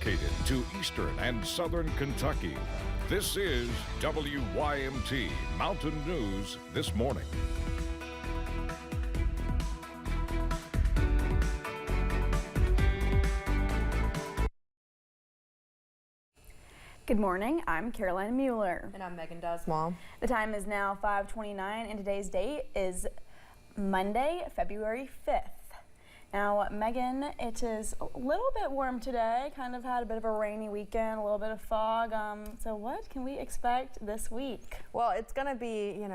To eastern and southern Kentucky. This is WYMT Mountain News this morning. Good morning, I'm Caroline Mueller. And I'm Megan Dusmall. The time is now 5:29 and today's date is Monday, February 5th. Now, Megan, it is a little bit warm today, kind of had a bit of a rainy weekend, a little bit of fog. So what can we expect this week? Well, it's going to be,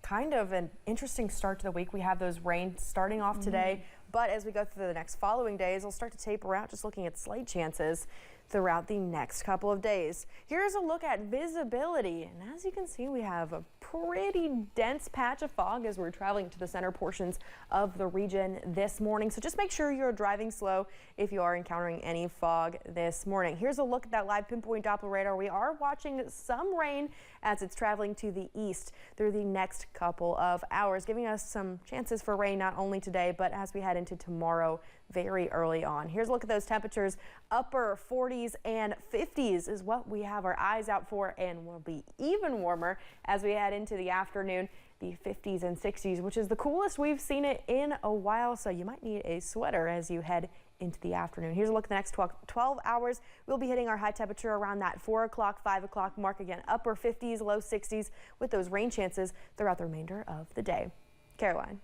kind of an interesting start to the week. We have those rains starting off today, but as we go through the next following days, we'll start to taper out, just looking at slight chances throughout the next couple of days. Here's a look at visibility, and as you can see, we have a pretty dense patch of fog as we're traveling to the center portions of the region this morning. So just make sure you're driving slow if you are encountering any fog this morning. Here's a look at that live pinpoint Doppler radar. We are watching some rain as it's traveling to the east through the next couple of hours, giving us some chances for rain not only today, but as we head into tomorrow very early on. Here's a look at those temperatures. Upper 40s and 50s is what we have our eyes out for, and will be even warmer as we head into the afternoon. The 50s and 60s, which is the coolest we've seen it in a while, so you might need a sweater as you head into the afternoon. Here's a look at the next 12 hours. We'll be hitting our high temperature around that 4 o'clock, 5 o'clock mark. Again, upper 50s, low 60s with those rain chances throughout the remainder of the day. Caroline.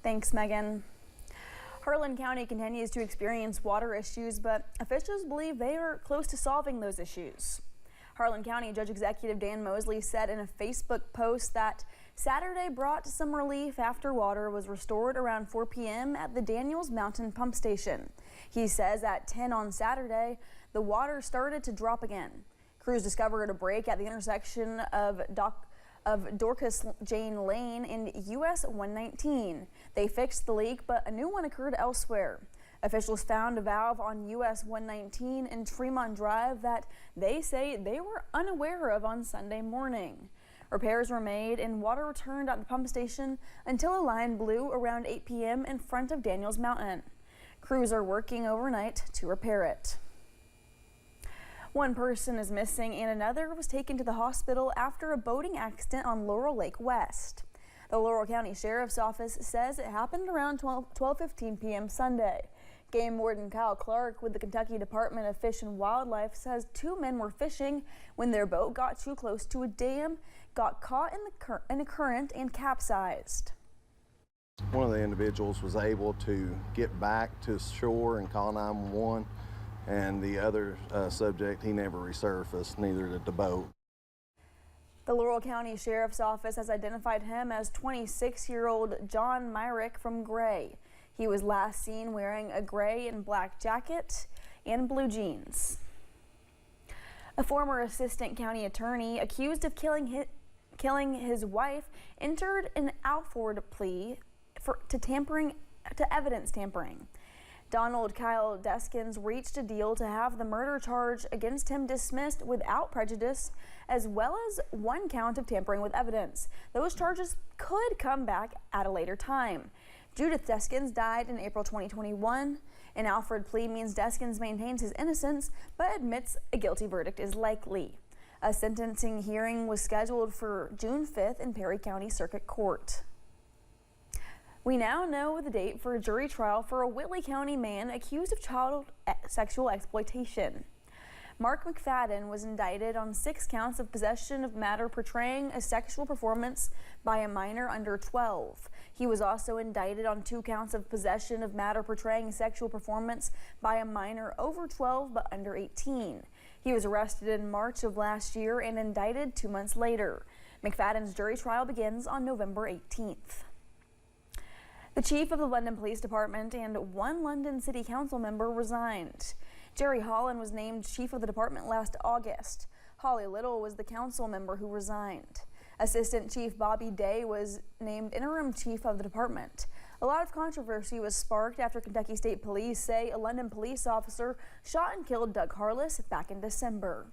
Thanks, Megan. Harlan County continues to experience water issues, but officials believe they are close to solving those issues. Harlan County Judge Executive Dan Mosley said in a Facebook post that Saturday brought some relief after water was restored around 4 p.m. at the Daniels Mountain Pump Station. He says at 10 on Saturday, the water started to drop again. Crews discovered a break at the intersection of Dorcas Jane Lane and US 119. They fixed the leak, but a new one occurred elsewhere. Officials found a valve on US 119 and Tremont Drive that they say they were unaware of on Sunday morning. Repairs were made and water returned at the pump station until a line blew around 8 p.m. in front of Daniels Mountain. Crews are working overnight to repair it. One person is missing and another was taken to the hospital after a boating accident on Laurel Lake West. The Laurel County Sheriff's Office says it happened around 12:15 p.m. Sunday. Game Warden Kyle Clark with the Kentucky Department of Fish and Wildlife says 2 men were fishing when their boat got too close to a dam, got caught in a current, and capsized. One of the individuals was able to get back to shore and call 911, and the other subject, he never resurfaced, neither did the boat. The Laurel County Sheriff's Office has identified him as 26-year-old John Myrick from Gray. He was last seen wearing a gray and black jacket and blue jeans. A former assistant county attorney accused of killing his wife entered an Alford plea to evidence tampering. Donald Kyle Deskkins reached a deal to have the murder charge against him dismissed without prejudice, as well as 1 count of tampering with evidence. Those charges could come back at a later time. Judith Deskkins died in April 2021. An Alford plea means Deskkins maintains his innocence but admits a guilty verdict is likely. A sentencing hearing was scheduled for June 5th in Perry County Circuit Court. We now know the date for a jury trial for a Whitley County man accused of child sexual exploitation. Mark McFadden was indicted on 6 counts of possession of matter portraying a sexual performance by a minor under 12. He was also indicted on 2 counts of possession of matter portraying sexual performance by a minor over 12 but under 18. He was arrested in March of last year and indicted 2 months later. McFadden's jury trial begins on November 18th. The chief of the London Police Department and 1 London City Council member resigned. Jerry Holland was named chief of the department last August. Holly Little was the council member who resigned. Assistant Chief Bobby Day was named interim chief of the department. A lot of controversy was sparked after Kentucky State Police say a London police officer shot and killed Doug Harless back in December.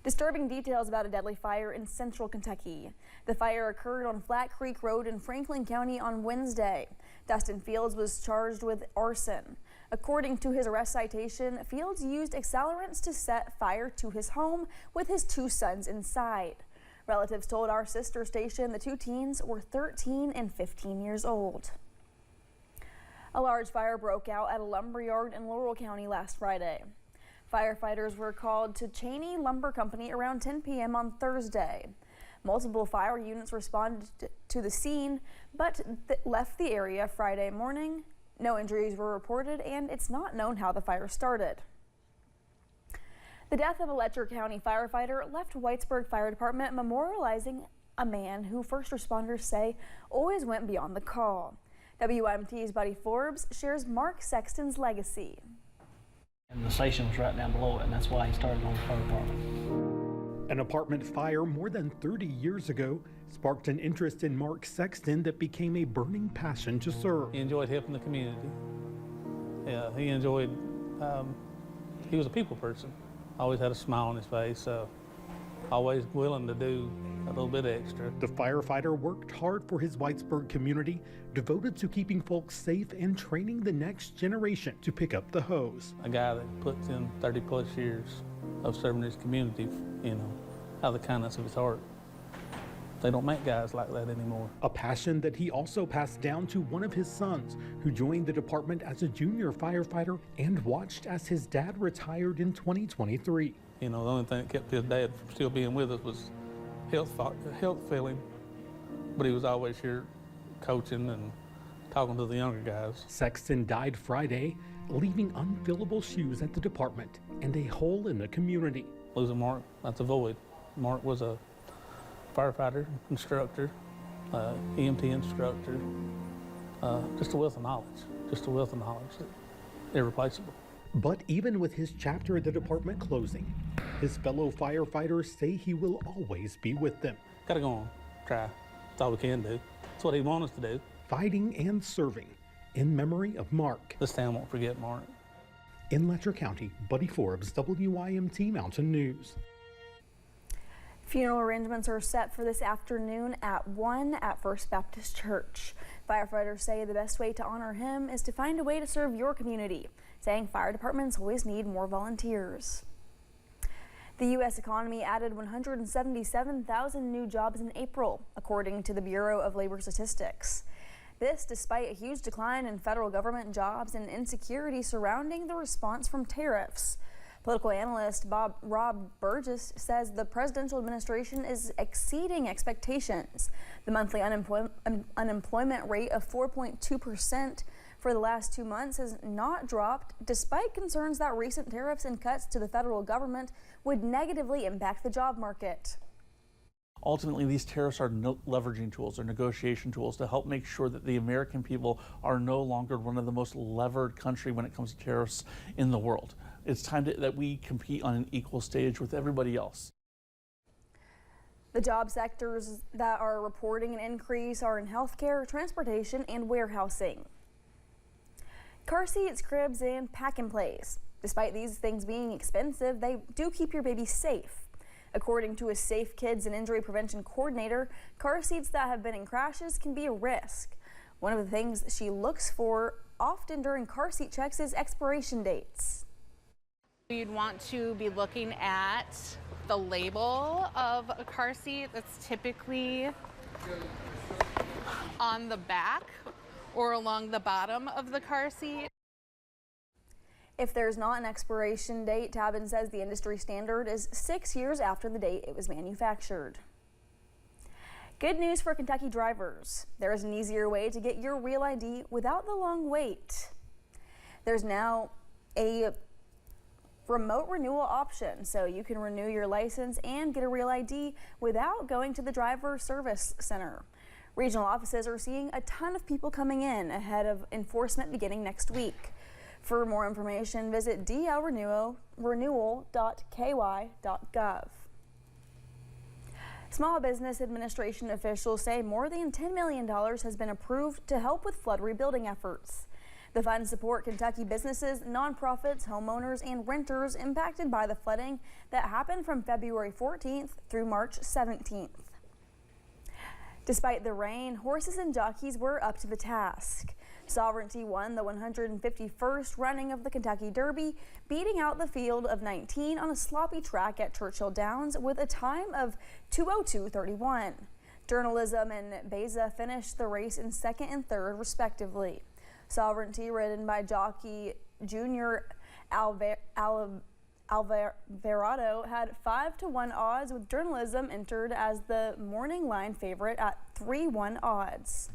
Disturbing details about a deadly fire in central Kentucky. The fire occurred on Flat Creek Road in Franklin County on Wednesday. Dustin Fields was charged with arson. According to his arrest citation, Fields used accelerants to set fire to his home with his 2 sons inside. Relatives told our sister station the 2 teens were 13 and 15 years old. A large fire broke out at a lumberyard in Laurel County last Friday. Firefighters were called to Cheney Lumber Company around 10 p.m. on Thursday. Multiple fire units responded to the scene, but left the area Friday morning. No injuries were reported, and it's not known how the fire started. The death of a Lecher County firefighter left Whitesburg Fire Department memorializing a man who first responders say always went beyond the call. WYMT's Buddy Forbes shares Mark Sexton's legacy. And the station was right down below it, and that's why he started on the fire department. An apartment fire more than 30 years ago sparked an interest in Mark Sexton that became a burning passion to serve. He enjoyed helping the community. Yeah, he enjoyed, he was a people person. Always had a smile on his face, always willing to do a little bit extra. The firefighter worked hard for his Whitesburg community, devoted to keeping folks safe and training the next generation to pick up the hose. A guy that puts in 30+ years of serving his community, you know, out of the kindness of his heart. They don't make guys like that anymore. A passion that he also passed down to one of his sons, who joined the department as a junior firefighter and watched as his dad retired in 2023. You know, the only thing that kept his dad from still being with us was health failing, but he was always here coaching and talking to the younger guys. Sexton died Friday, leaving unfillable shoes at the department and a hole in the community. Losing Mark, that's a void. Mark was a firefighter, instructor, EMT instructor, just a wealth of knowledge, irreplaceable. But even with his chapter at the department closing, his fellow firefighters say he will always be with them. Gotta go on, try. That's all we can do. That's what he wants us to do. Fighting and serving in memory of Mark. This town won't forget Mark. In Lecher County, Buddy Forbes, WYMT Mountain News. Funeral arrangements are set for this afternoon at 1 at First Baptist Church. Firefighters say the best way to honor him is to find a way to serve your community, saying fire departments always need more volunteers. The U.S. economy added 177,000 new jobs in April, according to the Bureau of Labor Statistics. This despite a huge decline in federal government jobs and insecurity surrounding the response from tariffs. Political analyst Rob Burgess says the presidential administration is exceeding expectations. The monthly unemployment rate of 4.2% for the last 2 months has not dropped, despite concerns that recent tariffs and cuts to the federal government would negatively impact the job market. Ultimately, these tariffs are leveraging tools or negotiation tools to help make sure that the American people are no longer one of the most levered country when it comes to tariffs in the world. It's time that we compete on an equal stage with everybody else. The job sectors that are reporting an increase are in healthcare, transportation, and warehousing. Car seats, cribs, and pack and plays. Despite these things being expensive, they do keep your baby safe. According to a Safe Kids and Injury Prevention coordinator, car seats that have been in crashes can be a risk. One of the things she looks for often during car seat checks is expiration dates. You'd want to be looking at the label of a car seat that's typically on the back or along the bottom of the car seat. If there's not an expiration date, Tabin says the industry standard is 6 years after the date it was manufactured. Good news for Kentucky drivers. There is an easier way to get your real ID without the long wait. There's now a remote renewal option, so you can renew your license and get a real ID without going to the driver service center. Regional offices are seeing a ton of people coming in ahead of enforcement beginning next week. For more information, visit dlrenewal.ky.gov. Small Business Administration officials say more than $10 million has been approved to help with flood rebuilding efforts. The funds support Kentucky businesses, nonprofits, homeowners, and renters impacted by the flooding that happened from February 14th through March 17th. Despite the rain, horses and jockeys were up to the task. Sovereignty won the 151st running of the Kentucky Derby, beating out the field of 19 on a sloppy track at Churchill Downs with a time of 2:02:31. Journalism and Beza finished the race in second and third, respectively. Sovereignty, ridden by jockey Junior Alvarado, had 5-1 odds, with Journalism entered as the morning line favorite at 3-1 odds.